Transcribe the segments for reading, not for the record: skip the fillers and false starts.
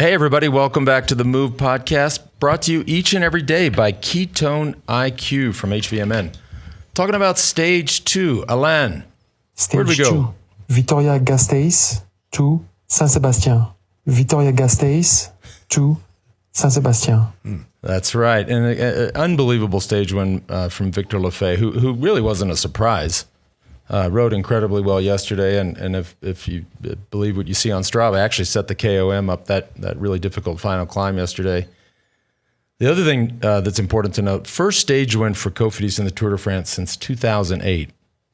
Hey, everybody. Welcome back to the Move podcast, brought to you each and every day by Ketone IQ from HVMN. Talking about stage 2. Alain, where'd we go? Vitoria-Gasteiz to Saint-Sébastien. Vitoria-Gasteiz to Saint-Sébastien. That's right. And an unbelievable stage win from Victor Lafay, who really wasn't a surprise. Rode incredibly well yesterday, and if you believe what you see on Strava, actually set the KOM up that really difficult final climb yesterday. The other thing that's important to note, first stage win for Cofidis in the Tour de France since 2008.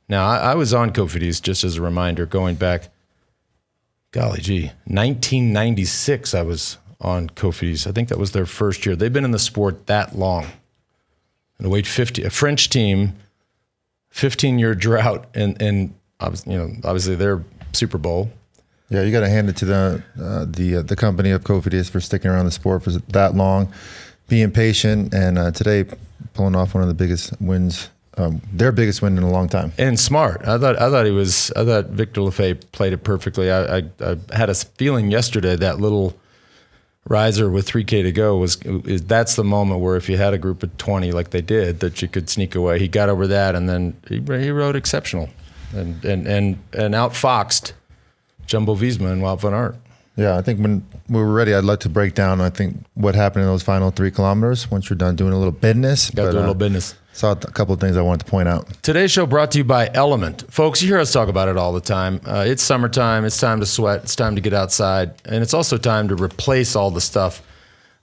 Now, I was on Cofidis, just as a reminder, going back, 1996 I was on Cofidis. I think that was their first year. They've been in the sport that long. And to wait 50, a French team, 15-year drought, and obviously their Super Bowl. Yeah, you got to hand it to the company of Cofidis for sticking around the sport for that long, being patient, and today pulling off one of the biggest wins, their biggest win in a long time. And smart. I thought Victor Lafay played it perfectly. I had a feeling yesterday that little riser with 3K to go that's the moment where if you had a group of 20 like they did, that you could sneak away. He got over that, and then he rode exceptional and outfoxed Jumbo-Visma and Wout van Aert. Yeah, I think when we were ready, I'd like to break down, I think, what happened in those final 3 kilometers once you're done doing a little business. Got to do a little business. Saw a couple of things I wanted to point out. Today's show brought to you by Element. Folks, you hear us talk about it all the time. It's summertime. It's time to sweat. It's time to get outside. And it's also time to replace all the stuff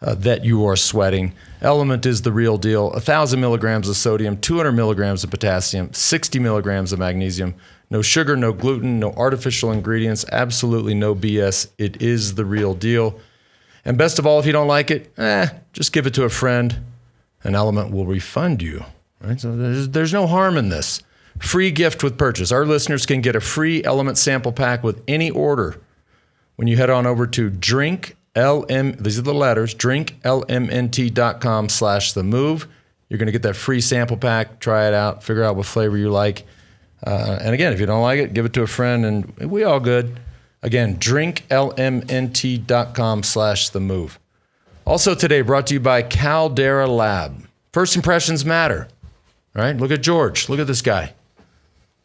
that you are sweating. Element is the real deal. 1,000 milligrams of sodium, 200 milligrams of potassium, 60 milligrams of magnesium. No sugar, no gluten, no artificial ingredients, absolutely no BS. It is the real deal. And best of all, if you don't like it, just give it to a friend. An Element will refund you. Right? So there's no harm in this. Free gift with purchase. Our listeners can get a free Element sample pack with any order when you head on over to these are the letters, drinklmnt.com/themove. You're going to get that free sample pack. Try it out. Figure out what flavor you like. And again, if you don't like it, give it to a friend, and we all good. Again, drinklmnt.com/themove. Also today, brought to you by Caldera Lab. First impressions matter. Right? Look at George. Look at this guy.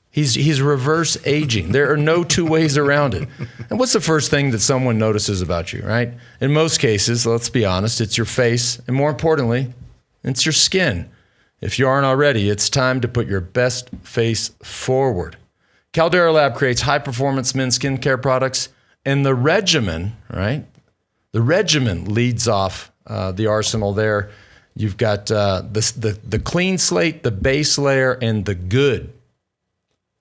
He's reverse aging. There are no two ways around it. And what's the first thing that someone notices about you, right? In most cases, let's be honest, it's your face. And more importantly, it's your skin. If you aren't already, it's time to put your best face forward. Caldera Lab creates high-performance men's skincare products. And the regimen, right? The regimen leads off the arsenal there. You've got the clean slate, the base layer, and the good.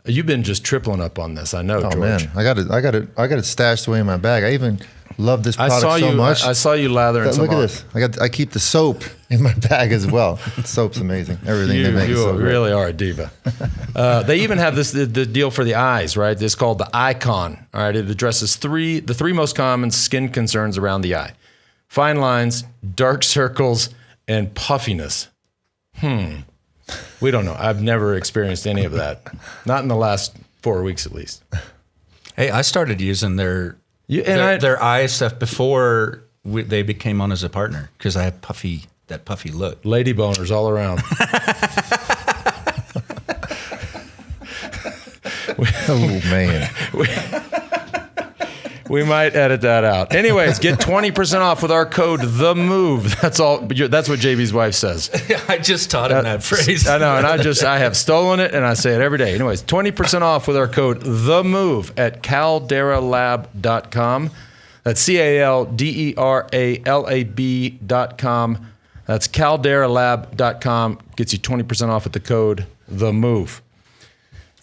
You've been just tripling up on this, I know, George. Man, I got it stashed away in my bag. I even love this product so much. I saw you lathering some. Look at this. I keep the soap in my bag as well. Soap's amazing. Everything they make is so great. You really are a diva. They even have the deal for the eyes, right? It's called the Icon. All right, it addresses the three most common skin concerns around the eye: fine lines, dark circles, and puffiness. We don't know. I've never experienced any of that. Not in the last 4 weeks, at least. Hey, I started using their eye stuff before they became on as a partner because I have that puffy look. Lady boners all around. Oh, man. We might edit that out. Anyways, get 20% off with our code THEMOVE. That's all. That's what JB's wife says. I just taught him that phrase. I know, and I have stolen it, and I say it every day. Anyways, 20% off with our code THEMOVE at calderalab.com. That's CALDERALAB.com. That's calderalab.com. Gets you 20% off with the code THEMOVE.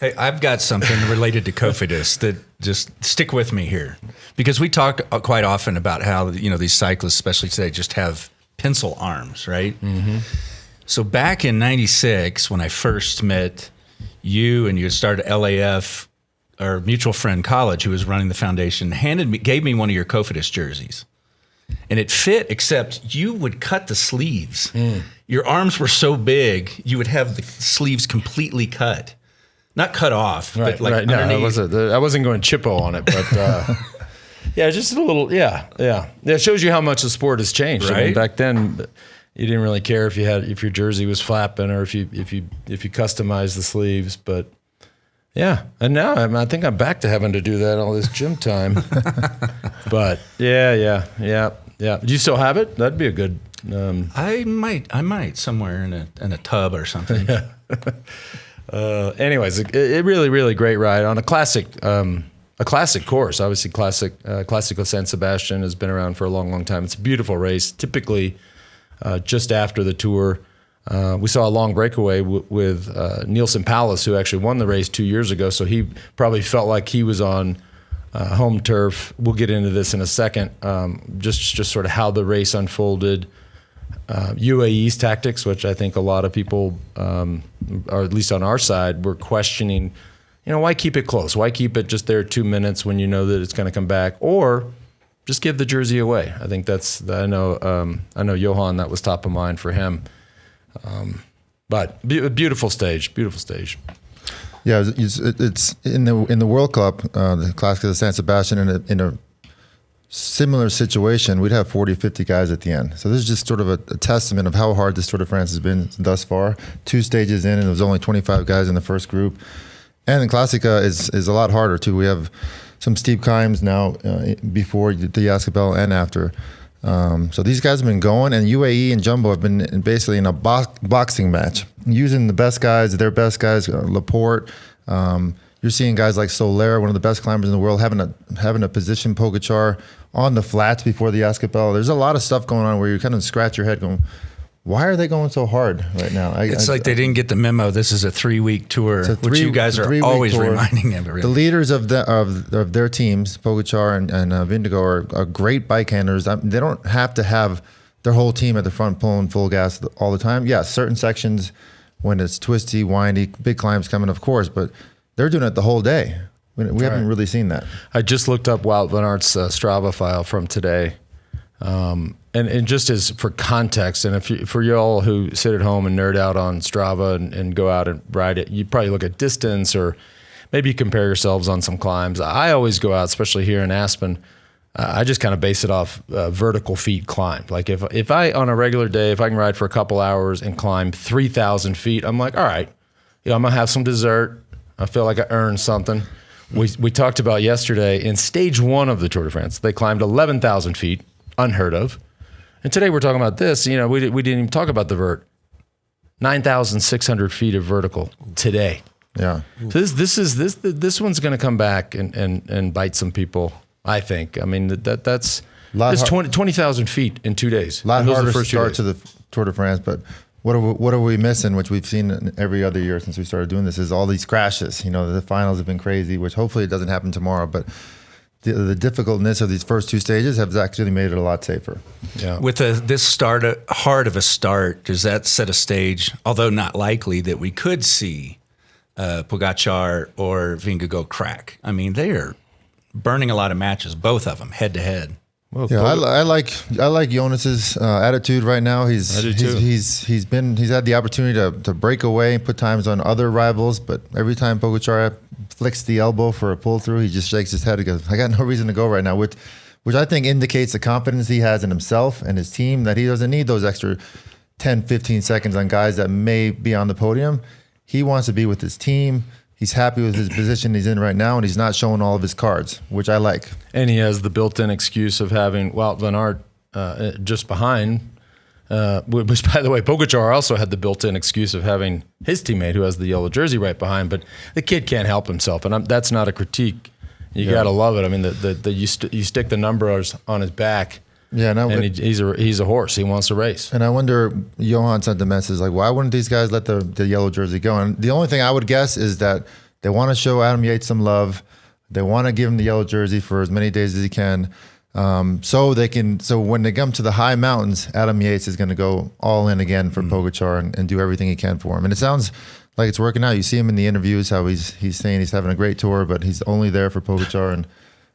Hey, I've got something related to Cofidis that just stick with me here, because we talk quite often about how, these cyclists, especially today, just have pencil arms, right? Mm-hmm. So back in '96, when I first met you and you started LAF, our mutual friend College, who was running the foundation, gave me one of your Cofidis jerseys. And it fit, except you would cut the sleeves. Your arms were so big, you would have the sleeves completely cut. Not cut off, but like underneath. No, I wasn't going chippo on it, but Yeah, just a little. Yeah. It shows you how much the sport has changed. I mean, Right. back then, you didn't really care if your jersey was flapping or if you customized the sleeves. But yeah, and now I think I'm back to having to do that all this gym time. But yeah. Do you still have it? That'd be a good. I might somewhere in a tub or something. Anyways, it really, really great ride on a classic course. Obviously, Classico San Sebastian has been around for a long, long time. It's a beautiful race. Typically, just after the tour, we saw a long breakaway with Neilson Powless, who actually won the race 2 years ago. So he probably felt like he was on home turf. We'll get into this in a second. Just sort of how the race unfolded. UAE's tactics, which I think a lot of people, or at least on our side, were questioning. Why keep it close? Why keep it just there 2 minutes when you know that it's going to come back, or just give the jersey away? I think I know Johan, that was top of mind for him. But beautiful stage. Yeah, it's in the World Cup, the Classic of San Sebastian, in a similar situation, we'd have 40, 50 guys at the end. So this is just sort of a testament of how hard this Tour de France has been thus far. 2 stages in, and there was only 25 guys in the first group. And the Classica is a lot harder too. We have some steep climbs now before the Yaskabel and after. So these guys have been going, and UAE and Jumbo have been basically in a boxing match, using the best guys, their best guys, Laporte. You're seeing guys like Soler, one of the best climbers in the world, having a position Pogačar on the flats before the Yaskabel. There's a lot of stuff going on where you kind of scratch your head going, why are they going so hard right now? It's like they didn't get the memo. This is a 3-week tour, which you guys are always reminding everyone. The leaders of their teams, Pogačar and Vingegaard, are great bike handlers. They don't have to have their whole team at the front pulling full gas all the time. Yeah, certain sections when it's twisty, windy, big climbs coming, of course, but they're doing it the whole day. We haven't really seen that. I just looked up Wout van Aert's Strava file from today. And just as for context, and for y'all who sit at home and nerd out on Strava and go out and ride it, you probably look at distance or maybe you compare yourselves on some climbs. I always go out, especially here in Aspen. I just kind of base it off vertical feet climbed. Like if I on a regular day, if I can ride for a couple hours and climb 3,000 feet, I'm like, all right, I'm gonna have some dessert. I feel like I earned something. We talked about yesterday in stage 1 of the Tour de France, they climbed 11,000 feet, unheard of. And today we're talking about this. We didn't even talk about the vert. 9,600 feet of vertical today. Yeah. So this one's going to come back and bite some people. I think. I mean that's 20,000 feet in 2 days. A lot harder start to the Tour de France, but what are we missing? Which we've seen every other year since we started doing this is all these crashes. The finals have been crazy, which hopefully it doesn't happen tomorrow, but. The difficultness of these first 2 stages have actually made it a lot safer. Yeah. With this hard of a start, does that set a stage, although not likely, that we could see Pogačar or Vingegaard crack? I mean, they are burning a lot of matches, both of them, head to head. Well, yeah, I like Jonas's attitude right now. He's had the opportunity to break away and put times on other rivals, but every time Pogačar flicks the elbow for a pull through, he just shakes his head and goes, "I got no reason to go right now," which I think indicates the confidence he has in himself and his team, that he doesn't need those extra 10, 15 seconds on guys that may be on the podium. He wants to be with his team. He's happy with his position he's in right now, and he's not showing all of his cards, which I like. And he has the built-in excuse of having Wout van Aert just behind, which, by the way, Pogačar also had the built-in excuse of having his teammate who has the yellow jersey right behind. But the kid can't help himself, and that's not a critique. You got to love it. I mean, you stick the numbers on his back. Yeah, he's a horse. He wants to race. And I wonder, Johan sent the message like, why wouldn't these guys let the yellow jersey go? And the only thing I would guess is that they want to show Adam Yates some love. They want to give him the yellow jersey for as many days as he can, so when they come to the high mountains, Adam Yates is going to go all in again for Pogačar and do everything he can for him. And it sounds like it's working out. You see him in the interviews how he's saying he's having a great tour, but he's only there for Pogačar.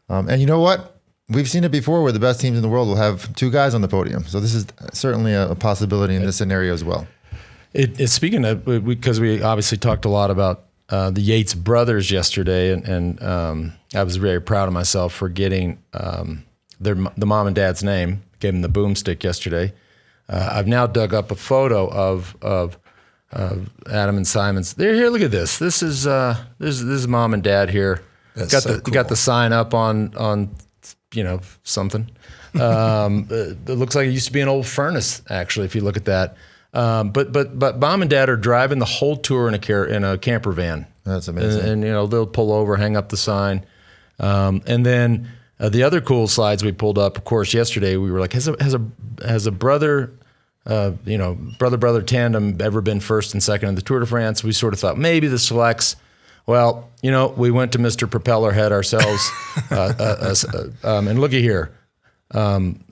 And you know what? We've seen it before where the best teams in the world will have 2 guys on the podium. So this is certainly a possibility in this scenario as well. Speaking of, because we obviously talked a lot about the Yates brothers yesterday, and I was very proud of myself for getting the mom and dad's name. Gave them the boomstick yesterday. I've now dug up a photo of Adam and Simon's. They're here. Look at this. This is mom and dad here. That's Got the sign up on something. It looks like it used to be an old furnace, actually, if you look at that. But mom and dad are driving the whole tour in a camper van. That's amazing. And they'll pull over, hang up the sign, and then the other cool slides we pulled up. Of course, yesterday we were like, has a brother, brother tandem ever been first and second in the Tour de France? We sort of thought maybe the selects. Well, we went to Mr. Propellerhead ourselves, and looky here.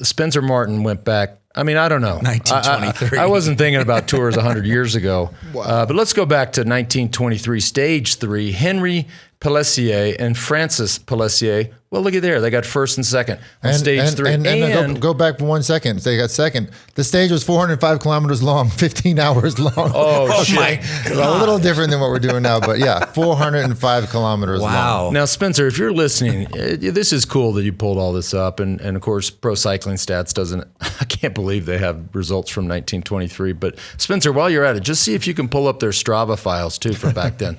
Spencer Martin went back. I mean, I don't know. 1923. I wasn't thinking about tours 100 years ago. Wow. But let's go back to 1923, Stage 3. Henry Pellissier and Francis Pellissier. Well, look at there. They got first and second on Stage 3. And go back for 1 second. They got second. The stage was 405 kilometers long, 15 hours long. Oh, shit. my A little different than what we're doing now, but yeah, 405 kilometers Wow. long. Now, Spencer, if you're listening, this is cool that you pulled all this up. And of course, Pro Cycling Stats doesn't, I can't believe they have results from 1923. But Spencer, while you're at it, just see if you can pull up their Strava files too from back then.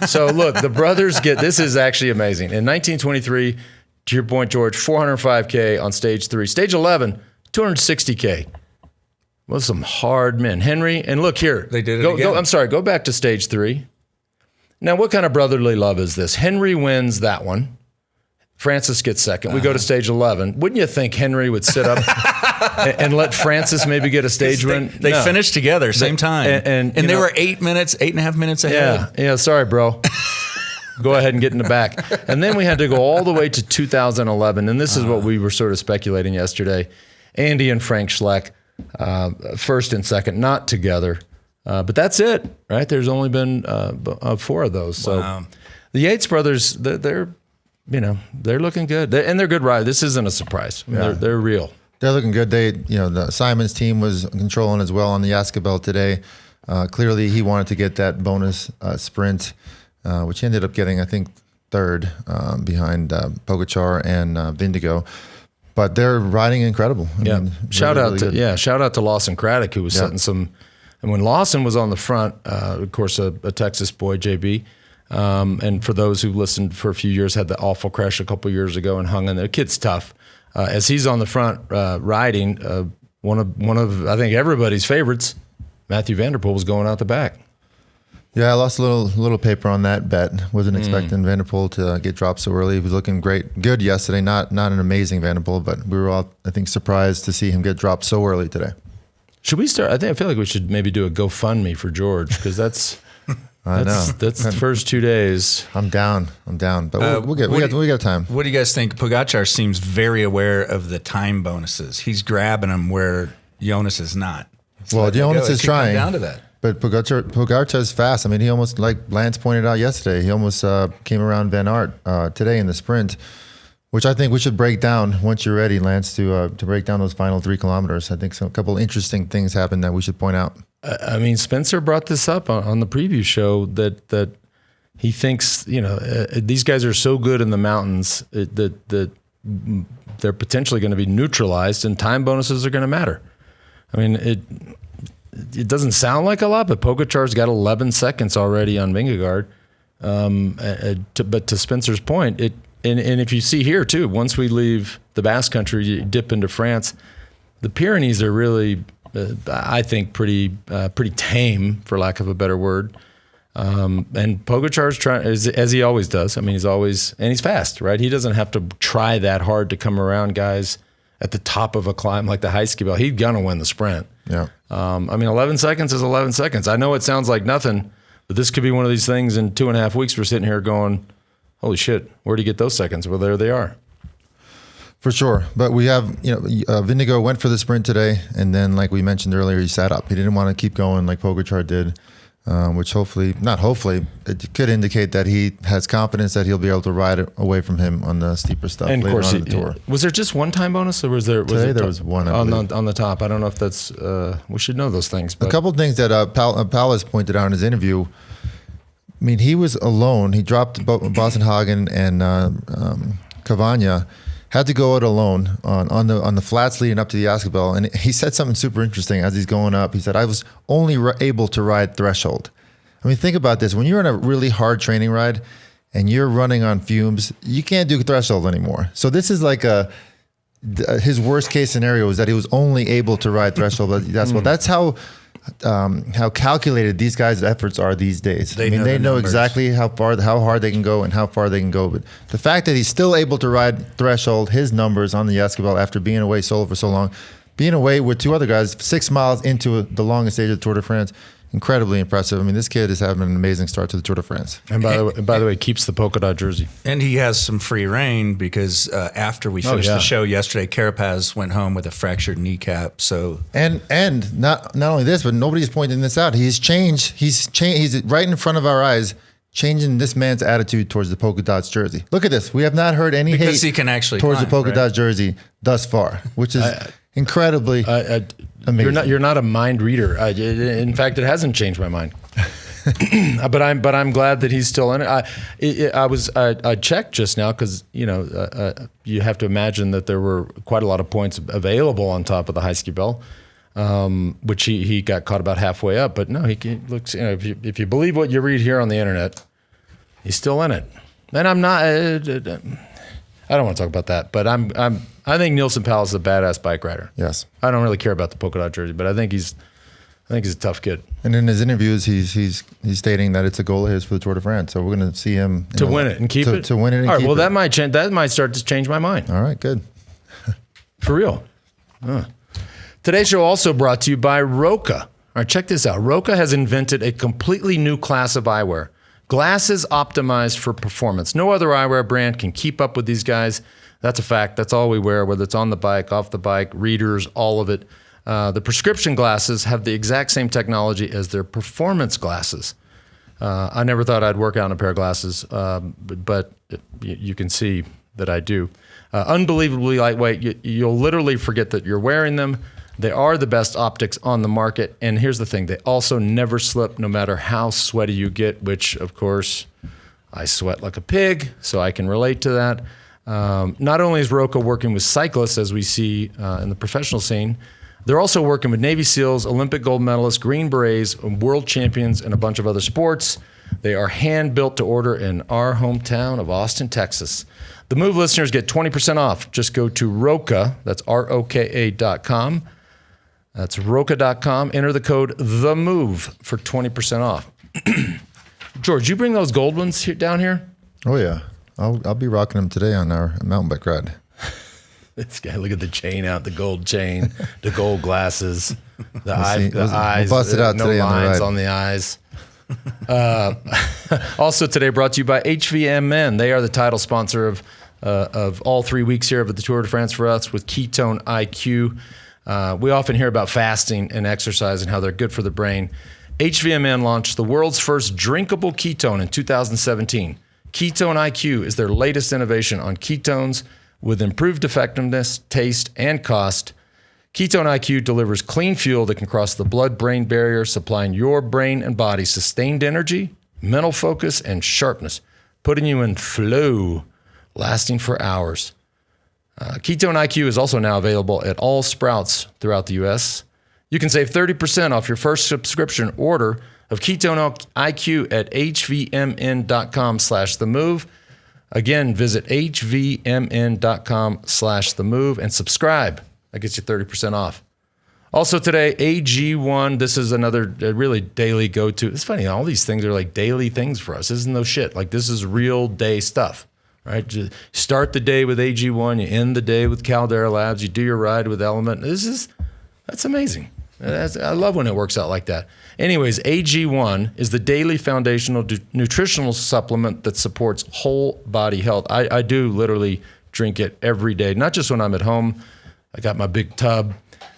So look, the brothers this is actually amazing. In 1923, to your point, George, 405K on Stage 3. Stage 11, 260K. Well, some hard men. Henry, and look here. They did it again. Go back to Stage 3. Now, what kind of brotherly love is this? Henry wins that one. Francis gets second. We go to Stage 11. Wouldn't you think Henry would sit up and let Francis maybe get a stage win? They No. finished together, same time. And they were 8.5 minutes ahead. Yeah, sorry, bro. Go ahead and get in the back. And then we had to go all the way to 2011, and this is what we were sort of speculating yesterday. Andy and Frank Schleck, first and second, not together. But that's it, right? There's only been 4 of those. So Wow. the Yates brothers, they're looking good. And they're good riders. This isn't a surprise. I mean, they're real. They're looking good. The Simon's team was controlling as well on the Yaskabel today. Clearly, he wanted to get that bonus sprint, which he ended up getting, I think, third behind Pogačar and Vindigo. But they're riding incredible. I mean, Shout really, out really to good. shout out to Lawson Craddock, who was setting some. And when Lawson was on the front, of course, a Texas boy, JB. And for those who listened for a few years, had the awful crash a couple years ago and hung in there. Kid's tough. As he's on the front riding, one of I think everybody's favorites, Matthew Vanderpool, was going out the back. Yeah, I lost a little paper on that bet. Wasn't expecting Vanderpool to get dropped so early. He was looking good yesterday. Not an amazing Vanderpool, but we were all, I think, surprised to see him get dropped so early today. Should we start? I feel like we should maybe do a GoFundMe for George, because that's that's the first 2 days. I'm down, but we got time. What do you guys think? Pogačar seems very aware of the time bonuses. He's grabbing them where Jonas is not. Well, Jonas is It could come trying. down to that. But Pogačar is fast. I mean, he almost, like Lance pointed out yesterday, he almost came around Van Aert today in the sprint, which I think we should break down once you're ready, Lance, to break down those final 3 kilometers. I think a couple interesting things happened that we should point out. I mean, Spencer brought this up on the preview show that he thinks, these guys are so good in the mountains that they're potentially going to be neutralized and time bonuses are going to matter. I mean, it doesn't sound like a lot, but Pogačar's got 11 seconds already on Vingegaard. But to Spencer's point, and if you see here too, once we leave the Basque Country, you dip into France, the Pyrenees are really, I think, pretty tame, for lack of a better word. And Pogačar's trying, as he always does. I mean, he's fast, right? He doesn't have to try that hard to come around guys at the top of a climb like the high ski bell. He's gonna win the sprint. Yeah. I mean, 11 seconds is 11 seconds. I know it sounds like nothing, but this could be one of these things in 2.5 weeks we're sitting here going, holy shit, where'd he get those seconds? Well, there they are. For sure. But we have, Vindigo went for the sprint today, and then, like we mentioned earlier, he sat up. He didn't want to keep going like Pogačar did, which it could indicate that he has confidence that he'll be able to ride away from him on the steeper stuff And of later course, on in the tour. was there just one time bonus, or was there? Today there was one, I believe. on the top. I don't know if that's. We should know those things. But A couple of things that Powless pointed out in his interview. mean, he was alone. He dropped Boston Hagen and Cavagna. Had to go out alone on the flats leading up to the Yaskabel, and he said something super interesting as he's going up. He said, "I was only able to ride threshold." I mean, think about this: when you're on a really hard training ride and you're running on fumes, you can't do threshold anymore. So this is like his worst case scenario is that he was only able to ride threshold. That's how calculated these guys' efforts are these days. They know exactly how hard they can go and how far they can go. But the fact that he's still able to ride threshold, his numbers on the Yaskabel after being away solo for so long, being away with two other guys 6 miles into the longest stage of the Tour de France, incredibly impressive. I mean, this kid is having an amazing start to the Tour de France. And by the way, keeps the polka dot jersey. And he has some free reign because after we finished the show yesterday, Carapaz went home with a fractured kneecap. So and not only this, but nobody's pointing this out. He's changed. He's right in front of our eyes, changing this man's attitude towards the polka dots jersey. Look at this. We have not heard any because hate he can actually towards climb, the polka dot jersey thus far, which is incredibly amazing. You're not a mind reader. In fact, it hasn't changed my mind. but I'm glad that he's still in it. I checked just now because you have to imagine that there were quite a lot of points available on top of the high ski bell, which he got caught about halfway up. But no, he looks. If you believe what you read here on the internet, he's still in it. And I'm not. I don't want to talk about that, but I think Neilson Powless is a badass bike rider. Yes. I don't really care about the polka dot jersey, but I think he's a tough kid. And in his interviews, he's stating that it's a goal of his for the Tour de France. So we're going to see him to win it and keep it. To win it and all right. keep Well, it. that might start to change my mind. All right. Good. For real. Today's show also brought to you by Roka. All right, check this out. Roka has invented a completely new class of eyewear. Glasses optimized for performance. No other eyewear brand can keep up with these guys. That's a fact. That's all we wear, whether it's on the bike, off the bike, readers, all of it. The prescription glasses have the exact same technology as their performance glasses. I never thought I'd work out in a pair of glasses, but you can see that I do. Unbelievably lightweight. You'll literally forget that you're wearing them. They are the best optics on the market. And here's the thing. They also never slip no matter how sweaty you get, which, of course, I sweat like a pig, so I can relate to that. Not only is Roka working with cyclists, as we see in the professional scene, they're also working with Navy SEALs, Olympic gold medalists, Green Berets, world champions, and a bunch of other sports. They are hand-built to order in our hometown of Austin, Texas. The Move listeners get 20% off. Just go to Roka, that's ROKA.com. That's Roka.com. Enter the code THEMOVE for 20% off. George, you bring those gold ones down here? Oh, yeah. I'll be rocking them today on our mountain bike ride. This guy, look at the chain out, the gold chain, the gold glasses, the We'll eyes. bust it out no today on the lines ride. on the eyes. Also today brought to you by HVMN. They are the title sponsor of all 3 weeks here of the Tour de France for us with Ketone IQ. We often hear about fasting and exercise and how they're good for the brain. HVMN launched the world's first drinkable ketone in 2017. Ketone IQ is their latest innovation on ketones with improved effectiveness, taste, and cost. Ketone IQ delivers clean fuel that can cross the blood-brain barrier, supplying your brain and body sustained energy, mental focus, and sharpness, putting you in flow, lasting for hours. Ketone IQ is also now available at all Sprouts throughout the U.S. You can save 30% off your first subscription order of Ketone IQ at hvmn.com/themove. Again, visit hvmn.com/themove and subscribe. That gets you 30% off. Also today, AG1. This is another really daily go-to. It's funny, all these things are like daily things for us. This isn't no shit. Like, this is real day stuff, right? Just start the day with AG1. You end the day with Caldera Labs. You do your ride with Element. That's amazing. I love when it works out like that. Anyways, AG1 is the daily foundational nutritional supplement that supports whole body health. I do literally drink it every day, not just when I'm at home. I got my big tub,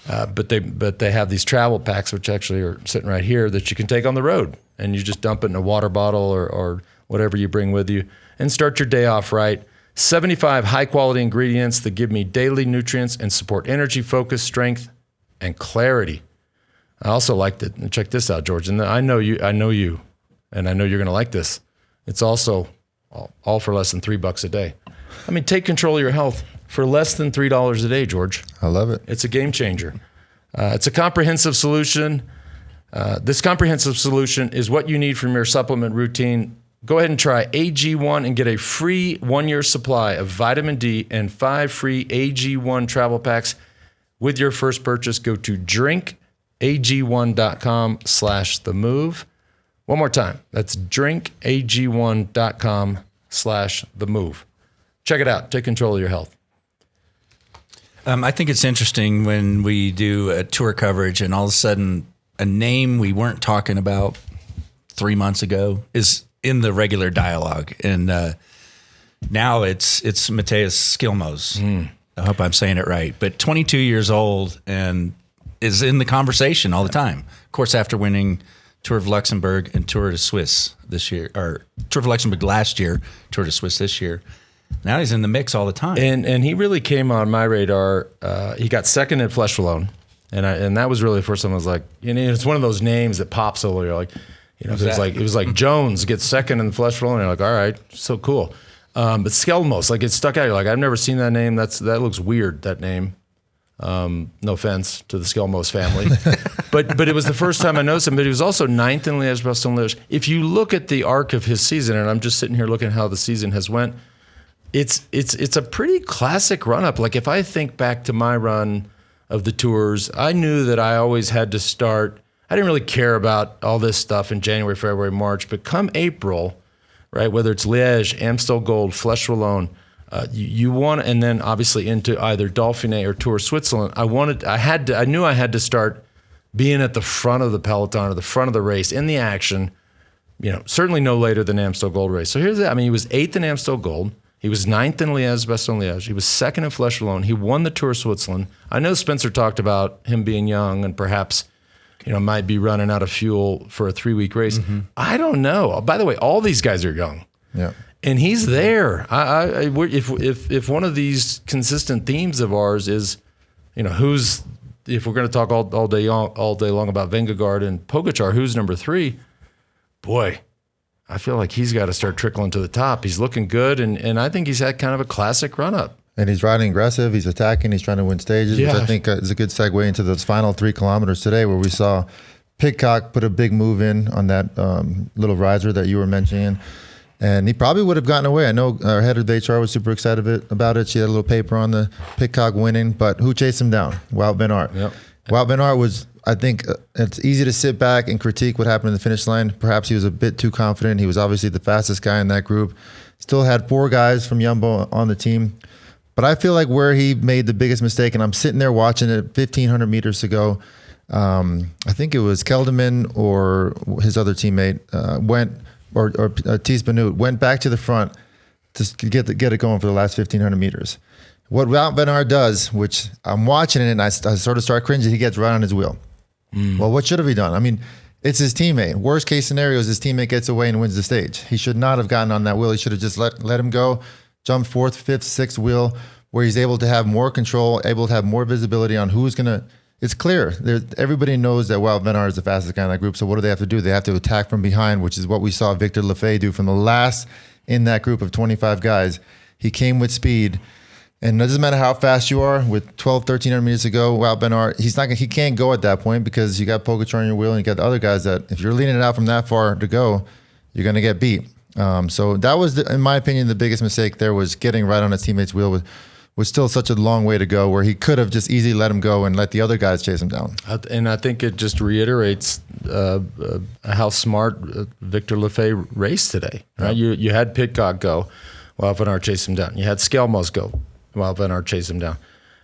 but they have these travel packs, which actually are sitting right here, that you can take on the road. And you just dump it in a water bottle or whatever you bring with you and start your day off right. 75 high-quality ingredients that give me daily nutrients and support energy, focus, strength, and clarity. I also like to check this out, George. And I know you. and I know you're going to like this. It's also all for less than $3 a day. I mean, take control of your health for less than $3 a day, George. I love it. It's a game changer. It's a comprehensive solution. This comprehensive solution is what you need from your supplement routine. Go ahead and try AG1 and get a free 1-year supply of vitamin D and 5 free AG1 travel packs with your first purchase. Go to drinkag1.com/themove. One more time. That's drinkag1.com/themove. Check it out. Take control of your health. I think it's interesting when we do a tour coverage and all of a sudden a name we weren't talking about 3 months ago is in the regular dialogue. And now it's Mateusz Skilmos. I hope I'm saying it right. But 22 years old and is in the conversation all the time. Of course, after winning Tour of Luxembourg and Tour de Suisse this year, or Tour of Luxembourg last year, Tour de Suisse this year. Now he's in the mix all the time. And he really came on my radar. He got second at Flèche Wallonne. And that was really the first time I was like, it's one of those names that pops over. You're like, it was like Jones gets second in the Flèche Wallonne. You're like, all right, so cool. But Skjelmos, like it stuck out. You're like, I've never seen that name. That looks weird, that name. No offense to the Skjelmos family. but it was the first time I noticed him. But he was also ninth in Liège-Bastogne-Liège. If you look at the arc of his season, and I'm just sitting here looking at how the season has went, it's a pretty classic run-up. Like if I think back to my run of the tours, I knew that I always had to start. I didn't really care about all this stuff in January, February, March, but come April, right, whether it's Liège, Amstel Gold, Flèche Wallonne, you want, and then obviously into either Dauphiné or Tour Switzerland, I knew I had to start being at the front of the peloton or the front of the race in the action, certainly no later than Amstel Gold race. So here's that. I mean, he was 8th in Amstel Gold. He was 9th in Liège-Bastogne-Liège. He was 2nd in Flèche Wallonne. He won the Tour of Switzerland. I know Spencer talked about him being young and perhaps, might be running out of fuel for a 3-week race. Mm-hmm. I don't know. By the way, all these guys are young. Yeah. And he's there. If one of these consistent themes of ours is, who's, if we're going to talk all day long about Vingegaard and Pogačar, who's number 3? Boy, I feel like he's got to start trickling to the top. He's looking good, and I think he's had kind of a classic run-up. And he's riding aggressive. He's attacking. He's trying to win stages, which I think is a good segue into those final 3 kilometers today, where we saw Pidcock put a big move in on that little riser that you were mentioning. And he probably would have gotten away. I know our head of HR was super excited about it. She had a little paper on the Pidcock winning, but who chased him down? Wout van Aert. Yep. Wout van Aert was, I think, it's easy to sit back and critique what happened in the finish line. Perhaps he was a bit too confident. He was obviously the fastest guy in that group. Still had 4 guys from Jumbo on the team. But I feel like where he made the biggest mistake, and I'm sitting there watching it 1,500 meters to go, I think it was Kelderman or his other teammate Thies Benoot went back to the front to get it going for the last 1,500 meters. What Wout van Aert does, which I'm watching it and I sort of start cringing, he gets right on his wheel. Well, what should have he done? I mean, it's his teammate. Worst case scenario is his teammate gets away and wins the stage. He should not have gotten on that wheel. He should have just let him go, jump 4th, 5th, 6th wheel, where he's able to have more control, able to have more visibility on who's going to. It's clear. Everybody knows that Wout van Aert is the fastest guy in that group. So what do they have to do? They have to attack from behind, which is what we saw Victor Lafay do from the last in that group of 25 guys. He came with speed. And it doesn't matter how fast you are, with 1,300 meters to go, Wout van Aert, he can't go at that point because you got Pogačar on your wheel and you got the other guys that if you're leaning it out from that far to go, you're going to get beat. So that was, in my opinion, the biggest mistake there was getting right on his teammate's wheel was still such a long way to go where he could have just easily let him go and let the other guys chase him down. And I think it just reiterates how smart Victor Lafay raced today. Right? You had Pidcock go, Wout van Aert chased him down. You had Skjelmos go, Wout van Aert chased him down.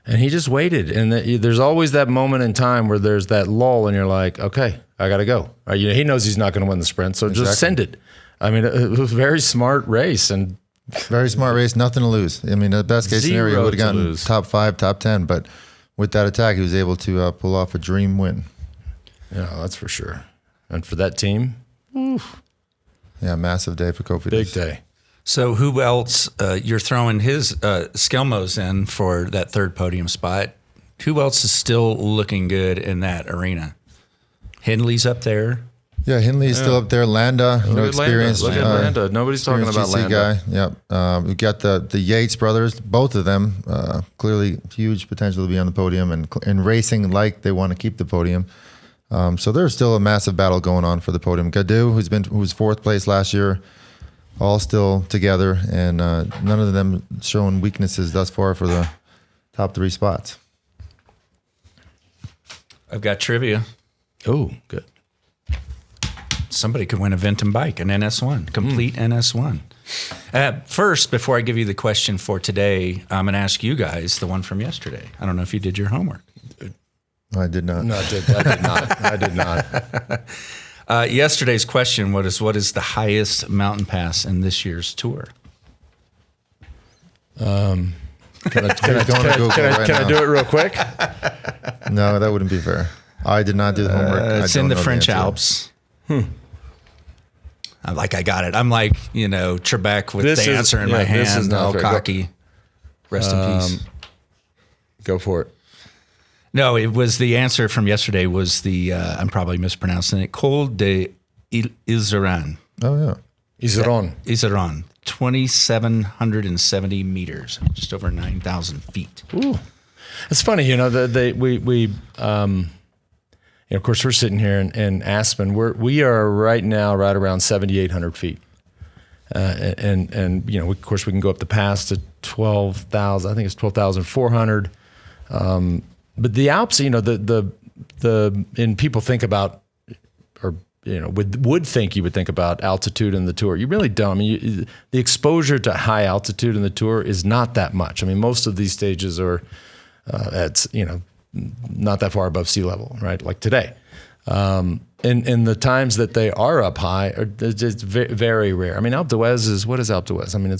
And he just waited. And there's always that moment in time where there's that lull and you're like, okay, I got to go. Right? He knows he's not going to win the sprint, so just send it. I mean, it was a very smart race. And very smart race, nothing to lose. I mean, the best case scenario, he would have gotten top 5, top 10, but with that attack, he was able to pull off a dream win. Yeah, that's for sure. And for that team, oof. Yeah, massive day for Cofidis. Big day. So who else, you're throwing his Skjelmos in for that 3rd podium spot. Who else is still looking good in that arena? Hindley's up there. Yeah, Hindley's still up there. Landa, Look at experienced. Landa. Look at Landa. Nobody's talking about GC Landa. guy. Yep. We've got the Yates brothers, both of them, clearly huge potential to be on the podium and racing like they want to keep the podium. So there's still a massive battle going on for the podium. Gadu, who was fourth place last year, all still together, and none of them showing weaknesses thus far for the top 3 spots. I've got trivia. Oh, good. Somebody could win a Ventum bike, an NS1, complete NS1. First, before I give you the question for today, I'm going to ask you guys the one from yesterday. I don't know if you did your homework. I did not. No, I did not. I did not. Yesterday's question was, what is the highest mountain pass in this year's tour? Can I do it real quick? No, that wouldn't be fair. I did not do the homework. It's in the French Alps. I got it. I'm like, Trebek with the answer in my hand, all cocky. Rest in peace. Go for it. No, it was the answer from yesterday was the, I'm probably mispronouncing it, Col de Izeran. Oh, yeah. Izeran, 2,770 meters, just over 9,000 feet. Ooh. It's funny, of course, we're sitting here in Aspen. We are right now right around 7,800 feet. Of course, we can go up the pass to 12,000. I think it's 12,400. But the Alps, and people think about, or would think you would think about altitude in the tour. You really don't. I mean, the exposure to high altitude in the tour is not that much. I mean, most of these stages are not that far above sea level, right? Like today. And the times that they are up high are just very rare. I mean, Alpe d'Huez what is Alpe d'Huez? I mean,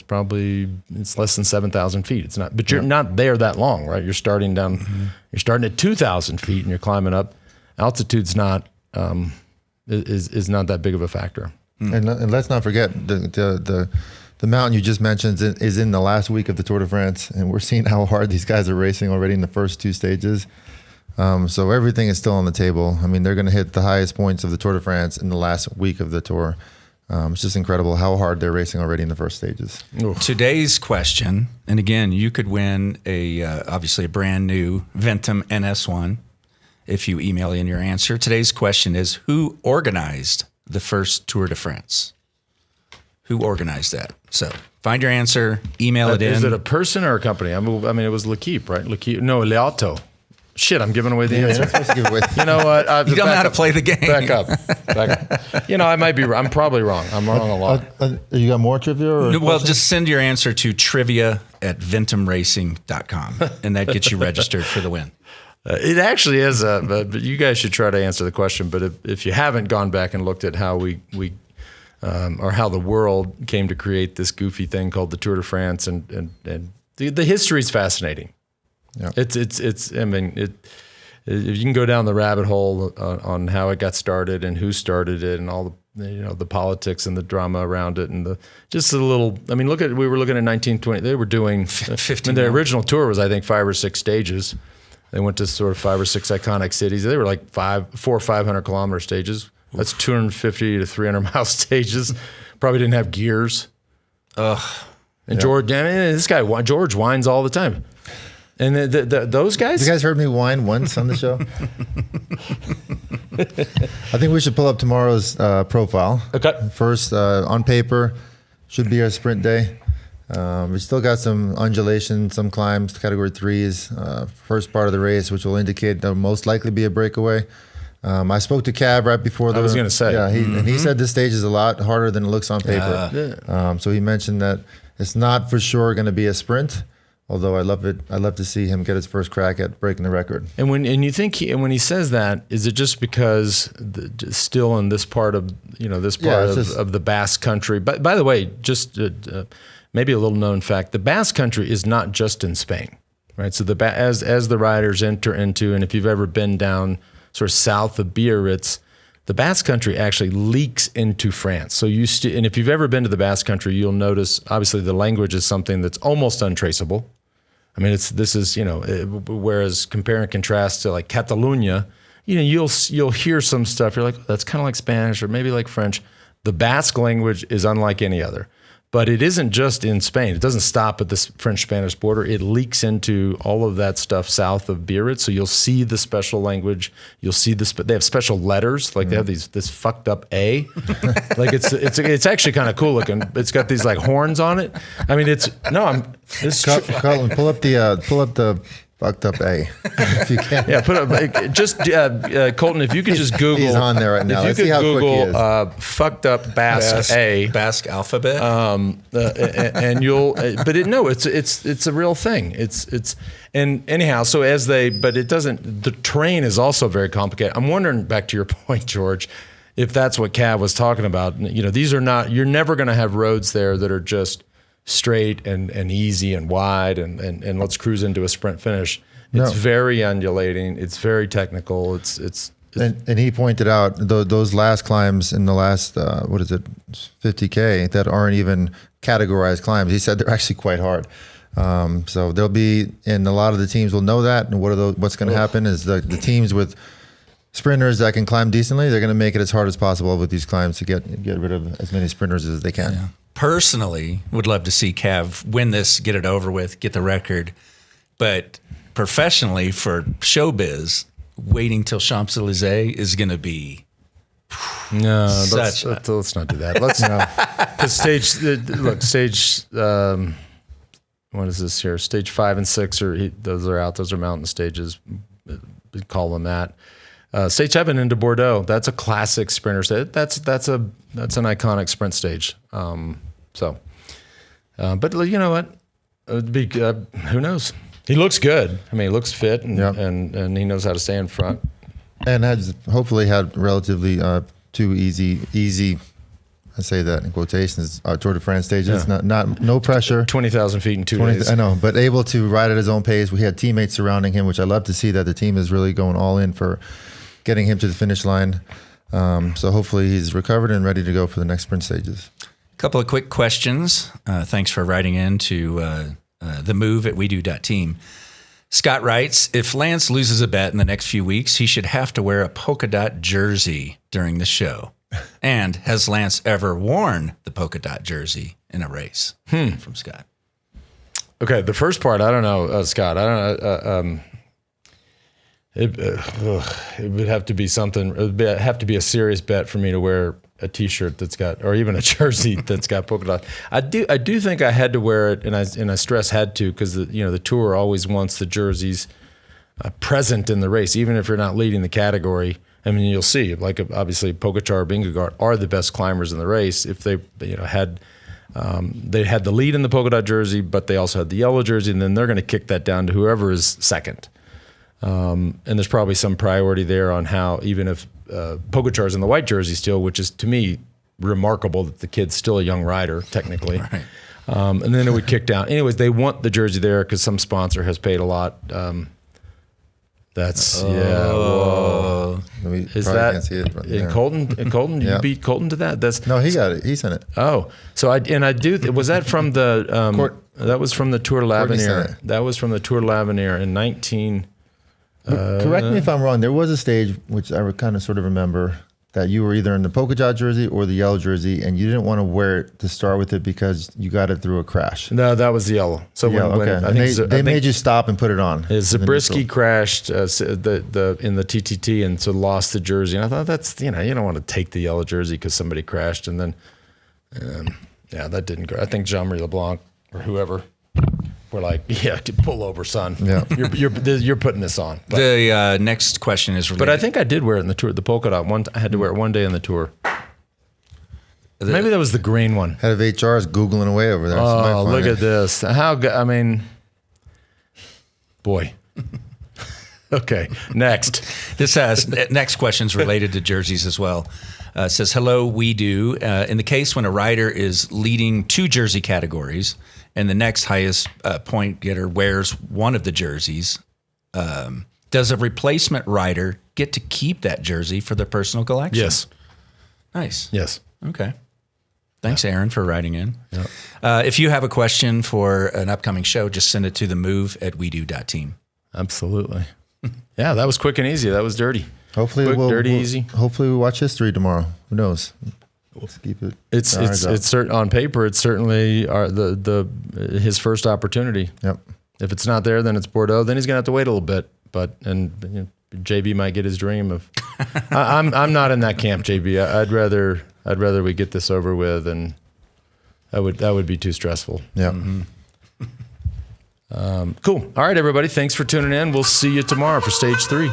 it's less than 7,000 feet. It's not, but you're not there that long, right? You're starting you're starting at 2,000 feet and you're climbing up. Altitude's not, is not that big of a factor. And let's not forget the mountain you just mentioned is in the last week of the Tour de France, and we're seeing how hard these guys are racing already in the first 2 stages. So everything is still on the table. I mean, they're going to hit the highest points of the Tour de France in the last week of the Tour. It's just incredible how hard they're racing already in the first stages. Oof. Today's question, and again, you could win obviously a brand new Ventum NS1 if you email in your answer. Today's question is, who organized the first Tour de France? Who organized that? So find your answer, email it in. Is it a person or a company? I mean, it was L'Equipe, right? No, Leauto. Shit, I'm giving away the answer. You're supposed to give away. You know what? You don't know how to play the game. Back up. I might be. I'm probably wrong. I'm wrong a lot. You got more trivia? Well, just send your answer to trivia@ventumracing.com, and that gets you registered for the win. It actually is. But you guys should try to answer the question. But if you haven't gone back and looked at how we or how the world came to create this goofy thing called the Tour de France, and the history is fascinating. Yeah. It's. I mean, you can go down the rabbit hole on how it got started and who started it and all the politics and the drama around it and just a little. I mean, we were looking at 1920. They were doing 15. The original tour was, I think, 5 or 6 stages. They went to sort of 5 or 6 iconic cities. They were like 400 or 500 kilometer stages. That's 250 to 300 mile stages. Probably didn't have gears. Ugh. And George, this guy George whines all the time. And those guys? You guys heard me whine once on the show? I think we should pull up tomorrow's profile. Okay. First, on paper, should be our sprint day. We still got some undulation, some climbs, category 3s. First part of the race, which will indicate there'll most likely be a breakaway. I spoke to Cab right before. I was going to say. Yeah, and he said this stage is a lot harder than it looks on paper. So he mentioned that it's not for sure going to be a sprint. Although I love to see him get his first crack at breaking the record. And when he says that, is it just because still in this part of of the Basque Country? By the way, just maybe a little known fact: the Basque Country is not just in Spain, right? So as the riders enter into, and if you've ever been down sort of south of Biarritz, the Basque Country actually leaks into France. So and if you've ever been to the Basque Country, you'll notice obviously the language is something that's almost untraceable. I mean, whereas compare and contrast to like Catalonia, you'll hear some stuff. You're like, oh, that's kind of like Spanish or maybe like French. The Basque language is unlike any other. But it isn't just in Spain. It doesn't stop at the French-Spanish border. It leaks into all of that stuff south of Biarritz. So you'll see the special language. You'll see they have special letters. Like they have this fucked up A. Like it's actually kind of cool looking. It's got these like horns on it. I mean, Colton, pull up the fucked up A if you can. Yeah, put up just Colton. If you could just Google. He's on there right now. If you could Google fucked up Basque alphabet, and you'll. But it's a real thing. And anyhow. So but it doesn't. The terrain is also very complicated. I'm wondering, back to your point, George, if that's what Cav was talking about. These are not. You're never going to have roads there that are just straight and easy and wide and let's cruise into a sprint finish. It's very undulating. It's very technical. And he pointed out those last climbs in the last 50K that aren't even categorized climbs. He said they're actually quite hard. So they'll be, and a lot of the teams will know that. And what's going to happen is the teams with sprinters that can climb decently, they're going to make it as hard as possible with these climbs to get rid of as many sprinters as they can. Yeah. Personally, would love to see Cav win this, get it over with, get the record. But professionally, for showbiz, waiting till Champs-Elysees is going to be let's not do that. Let's stage. What is this here? Stage 5 and 6 those are out. Those are mountain stages. We call them that. Stage 7 into Bordeaux. That's a classic sprinter stage. That's an iconic sprint stage. But you know what? It'd be who knows? He looks good. I mean, he looks fit and he knows how to stay in front. And has hopefully had relatively two easy. I say that in quotations. Tour de France stages, no pressure. 20,000 feet in 2 days. I know, but able to ride at his own pace. We had teammates surrounding him, which I love to see that the team is really going all in for getting him to the finish line. So hopefully he's recovered and ready to go for the next sprint stages. A couple of quick questions. Thanks for writing in to TheMOVE at WeDo.team. Scott writes, if Lance loses a bet in the next few weeks, he should have to wear a polka dot jersey during the show. And has Lance ever worn the polka dot jersey in a race? From Scott. Okay, the first part, I don't know, Scott. I don't know. It would have to be something. It would have to be a serious bet for me to wear a T-shirt that's got, or even a jersey that's got polka dot. I do think I had to wear it, and I stress had to, because the tour always wants the jerseys present in the race, even if you're not leading the category. I mean, you'll see, like obviously Pogačar or Vingegaard are the best climbers in the race. If they had the lead in the polka dot jersey, but they also had the yellow jersey, and then they're going to kick that down to whoever is second. And there's probably some priority there on how, even if Pogačar's in the white jersey still, which is to me remarkable that the kid's still a young rider technically. Right. And then it would kick down. Anyways, they want the jersey there because some sponsor has paid a lot. Whoa. Is that can't see it right in Colton? You beat Colton to that? No, he got it. He sent it. Oh, so was that from the that was from the Tour l'Avenir? That was from the Tour l'Avenir in 19. Correct me if I'm wrong. There was a stage which I kind of sort of remember that you were either in the polka dot jersey or the yellow jersey, and you didn't want to wear it to start with it because you got it through a crash. No, that was the yellow. So they made you stop and put it on. Zabriskie crashed in the TTT and so lost the jersey. And I thought that's you don't want to take the yellow jersey because somebody crashed, and then that didn't go. I think Jean-Marie LeBlanc or whoever were like, pull over, son. Yeah, you're putting this on. But, the next question is related. But I think I did wear it in the Tour, the polka dot. I had to wear it one day in the Tour. Maybe that was the green one. Head of HR is Googling away over there. Oh, look at this. Boy. Okay, next. Next question's related to jerseys as well. It says, hello, we do. In the case when a rider is leading 2 jersey categories and the next highest point getter wears one of the jerseys, does a replacement rider get to keep that jersey for their personal collection? Yes. Nice. Yes. Okay. Thanks, Aaron, for writing in. Yep. If you have a question for an upcoming show, just send it to TheMOVE at WeDo.team. Absolutely. Yeah, that was quick and easy. That was dirty. Hopefully, Quick, dirty, easy. Hopefully, we watch history tomorrow. Who knows? Let's keep it. It's on paper. It's certainly his first opportunity. Yep. If it's not there, then it's Bordeaux. Then he's gonna have to wait a little bit. But JB might get his dream of. I'm not in that camp, JB. I'd rather we get this over with, and that would be too stressful. Yeah. Cool. All right, everybody. Thanks for tuning in. We'll see you tomorrow for stage 3.